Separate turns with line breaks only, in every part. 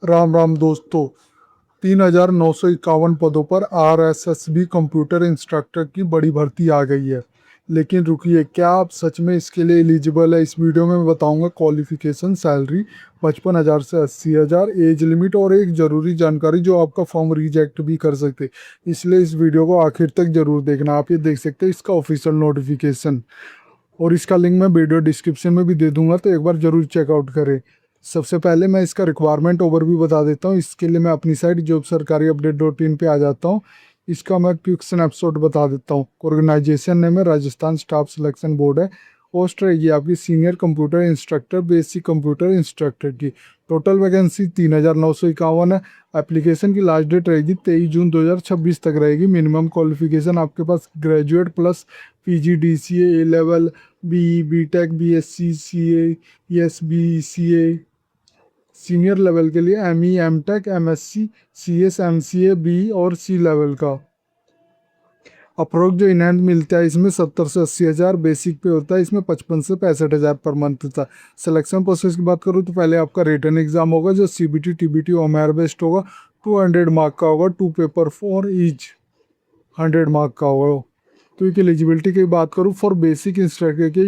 राम राम दोस्तों। 3,951 पदों पर आरएसएसबी कंप्यूटर इंस्ट्रक्टर की बड़ी भर्ती आ गई है। लेकिन रुकिए, क्या आप सच में इसके लिए एलिजिबल है? इस वीडियो में मैं बताऊंगा क्वालिफिकेशन, सैलरी 55,000 से 80,000, एज लिमिट और एक ज़रूरी जानकारी जो आपका फॉर्म रिजेक्ट भी कर सकते। इसलिए इस वीडियो को आखिर तक जरूर देखना। आप ये देख सकते हैं इसका ऑफिशियल नोटिफिकेशन, और इसका लिंक मैं वीडियो डिस्क्रिप्शन में भी दे दूंगा, तो एक बार जरूर चेकआउट करें। सबसे पहले मैं इसका रिक्वायरमेंट ओवरव्यू बता देता हूँ। इसके लिए मैं अपनी साइट जॉब सरकारी अपडेट.in पे आ जाता हूँ। इसका मैं क्विक स्नैपशॉट बता देता हूँ। ऑर्गेनाइजेशन नेम है राजस्थान स्टाफ सिलेक्शन बोर्ड है। पोस्ट रहेगी आपकी senior computer instructor, basic computer instructor की। टोटल वैकेंसी 3,951 है। एप्लीकेशन की लास्ट डेट रहेगी 23 जून 2026 तक रहेगी। मिनिमम क्वालिफिकेशन आपके पास graduate plus PGDCA, A level, B tech, BSc, CA, ESB, CA। Senior level के लिए ME, M.Tech, MSc, CS, MCA, B और C लेवल का। अप्रोक्स जो इनहैंड मिलता है इसमें 70 से 80,000 बेसिक पे होता है। इसमें 55 से 65,000 पर मंथ था। सिलेक्शन प्रोसेस की बात करूँ तो पहले आपका रिटन एग्जाम होगा जो CBT, TBT, ओमेर बेस्ड होगा। 200 मार्क का होगा। 2 पेपर फॉर ईच 100 मार्क का होगा। तो एक एलिजिबिलिटी की बात करूँ, फॉर बेसिक इंस्ट्रक्टर के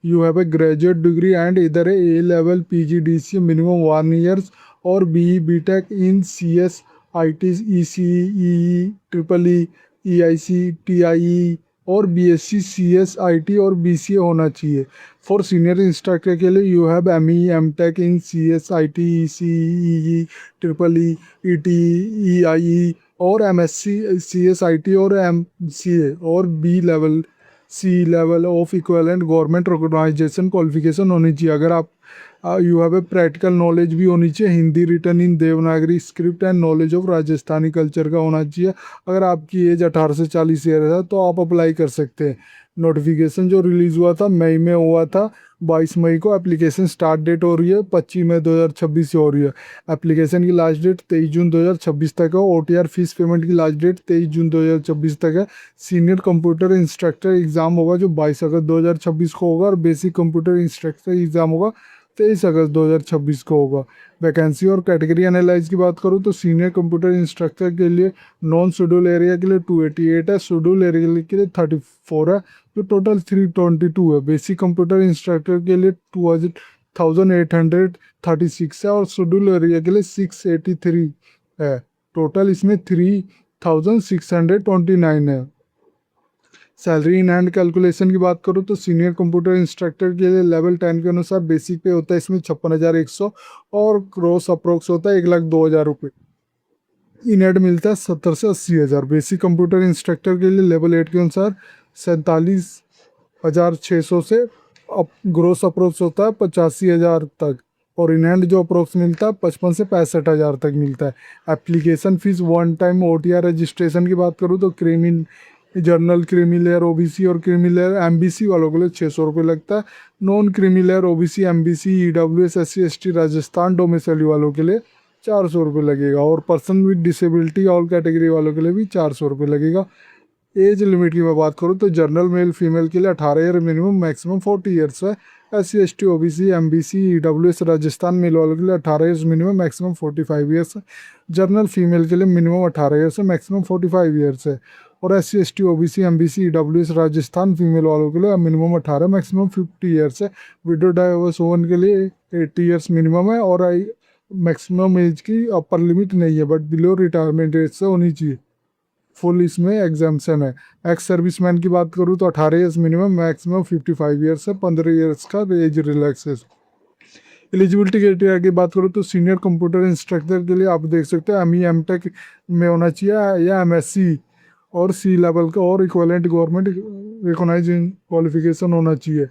you have A graduate degree and इधर ए लेवल PGDCA मिनिमम 1 ईयर्स और BE BTech in CS, IT, ECE, EEE, EIC, TIE और BSc CS, IT और BCA होना चाहिए। फॉर सीनियर इंस्ट्रक्टर के लिए you have ME M.Tech in CS, IT, ECE, EEE, ET, EIE और MSc CS, IT और MCA और B level, C level of equivalent government organisation qualification होनी चाहिए। अगर आप you have a practical knowledge भी होनी चाहिए। Hindi written in Devanagari script and knowledge of Rajasthani culture का होना चाहिए। अगर आपकी एज 18 से 40 ईयर है तो आप अप्लाई कर सकते हैं। नोटिफिकेशन जो रिलीज़ हुआ था मई में हुआ था, 22 मई को। एप्लीकेशन स्टार्ट डेट हो रही है 25 मई 2026 से हो रही है। एप्लीकेशन की लास्ट डेट 23 जून 2026 तक है। OTR फीस पेमेंट की लास्ट डेट 23 जून 2026 तक है। सीनियर कंप्यूटर इंस्ट्रक्टर एग्जाम होगा जो 22 अगस्त 2026 को होगा, और बेसिक कंप्यूटर इंस्ट्रक्टर एग्जाम होगा 23 अगस्त 2026 को होगा। वैकेंसी और कैटेगरी एनालाइज की बात करूँ तो सीनियर कंप्यूटर इंस्ट्रक्टर के लिए नॉन शेड्यूल एरिया के लिए 288 है, शेड्यूल एरिया के लिए 34 है, जो टोटल 322 है। बेसिक कंप्यूटर इंस्ट्रक्टर के लिए 2,836 है और शेड्यूल एरिया के लिए 683 है। टोटल इसमें 3,629 है। सैलरी इन हैंड कैलकुलेशन की बात करूँ तो सीनियर कंप्यूटर इंस्ट्रक्टर के लिए लेवल 10 के अनुसार बेसिक पे होता है इसमें 56,100 और ग्रोस अप्रोक्स होता है 1,02,000 रुपये। इन हैंड मिलता है 70 से 80,000। बेसिक कंप्यूटर इंस्ट्रक्टर के लिए लेवल 8 के अनुसार 47,600 से ग्रोस अप्रोक्स होता है 85,000 तक, और इन हैंड जो अप्रोक्स मिलता है 55 से 65,000 तक मिलता है। Application fees one time OTR registration की बात करूँ तो जर्नल, क्रीमी लेयर, OBC और क्रीमी लेयर MBC वालों के लिए 600 रुपये लगता है। Non creamy layer OBC, MBC, EWS, SC ST Rajasthan domicile वालों के लिए 400 रुपये लगेगा, और person with disability all category वालों के लिए भी 400 रुपये लगेगा। एज लिमिट की मैं बात करूँ तो जर्नल मेल फीमेल के लिए 18 ईयर मिनिमम, मैक्सिमम 40 ईयर्स है। SC ST OBC MBC EWS Rajasthan male वालों के लिए 18 ईयर्स मिनिमम, मैक्सिमम 45 ईयर्स है। जर्नल फीमेल के लिए मिनिमम 18 ईयर्स है, मैक्सिमम 45 ईयर्स है। और SC ST OBC MBC EWS Rajasthan female वालों के लिए मिनिमम 18, मैक्सिमम 50 ईयर्स है। विडो डाइवर्स वोमन के लिए 80 ईयर्स मिनिमम है, और मैक्सिमम एज की अपर लिमिट नहीं है, बट बिलो रिटायरमेंट एज से होनी चाहिए। फुल इसमें एग्जाम्पन है। एक्स सर्विसमैन की बात करूँ तो 18 ईयर्स मिनिमम, मैक्सिमम 55 ईयर्स है, 15 ईयर्स का एज रिलैक्सेस। एलिजिबिलिटी क्राइटेरिया की बात करूँ तो सीनियर कंप्यूटर इंस्ट्रक्टर के लिए आप देख सकते हैं ME M.Tech में होना चाहिए या MSc और C लेवल का और इक्विवेलेंट गवर्नमेंट रिकॉग्नाइज क्वालिफिकेशन होना चाहिए।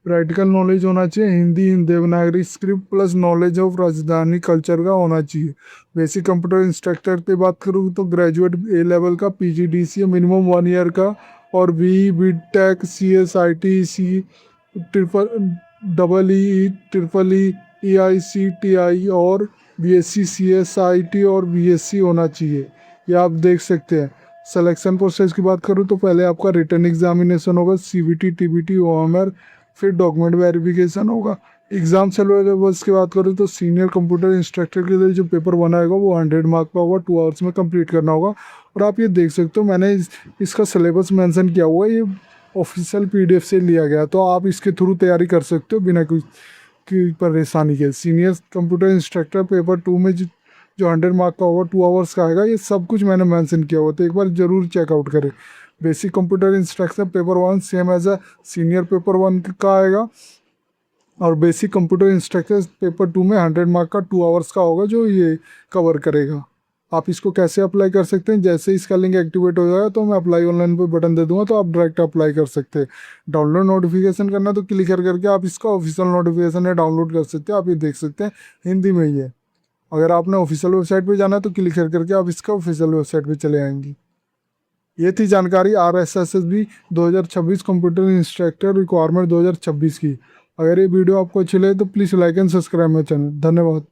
प्रैक्टिकल नॉलेज होना चाहिए। Hindi in Devanagari script plus knowledge of Rajasthani culture का होना चाहिए। बेसिक कंप्यूटर इंस्ट्रक्टर की बात करूँ तो ग्रेजुएट A लेवल का PGDCA मिनिमम 1 ईयर का, और BE BTech CS IT C EEE EIC TI और BSc CS IT और BSc होना चाहिए। ये आप देख सकते हैं। सिलेक्शन प्रोसेस की बात करूँ तो पहले आपका रिटन एग्जामिनेशन होगा, CBT TBT OMR, फिर डॉक्यूमेंट वेरिफिकेशन होगा, एग्जाम सिलेबस की बात करूँ तो सीनियर कंप्यूटर इंस्ट्रक्टर के लिए जो पेपर 1 आएगा वो 100 मार्क का होगा, 2 आवर्स में कंप्लीट करना होगा। और आप ये देख सकते हो मैंने इसका सिलेबस मेंशन किया हुआ है, ये ऑफिशियल पीडीएफ से लिया गया, तो आप इसके थ्रू तैयारी कर सकते हो बिना कोई की परेशानी के। सीनियर कंप्यूटर इंस्ट्रक्टर पेपर 2 में जो 100 मार्क का होगा, 2 आवर्स का आएगा, ये सब कुछ मैंने मेंशन किया हुआ, तो एक बार ज़रूर चेकआउट करें। Basic computer instructor paper 1 same as a senior paper 1 का आएगा, और बेसिक कंप्यूटर इंस्ट्रक्टर पेपर 2 में 100 मार्क का 2 आवर्स का होगा जो ये कवर करेगा। आप इसको कैसे अप्लाई कर सकते हैं, जैसे इसका लिंक एक्टिवेट हो जाएगा तो मैं अप्लाई ऑनलाइन पे बटन दे दूंगा, तो आप डायरेक्ट अप्लाई कर सकते हैं। डाउनलोड नोटिफिकेशन करना तो क्लिक करके आप इसका ऑफिशियल नोटिफिकेशन है डाउनलोड कर सकते हैं। आप ये देख सकते हैं हिंदी में ही है। अगर आपने ऑफिशियल वेबसाइट पे जाना है तो क्लिक करके आप इसका ऑफिशियल वेबसाइट पे चले आएंगे। ये थी जानकारी RSSB 2026 कंप्यूटर इंस्ट्रक्टर रिक्वायरमेंट 2026 की। अगर ये वीडियो आपको अच्छी लगे तो please like and subscribe my channel. धन्यवाद।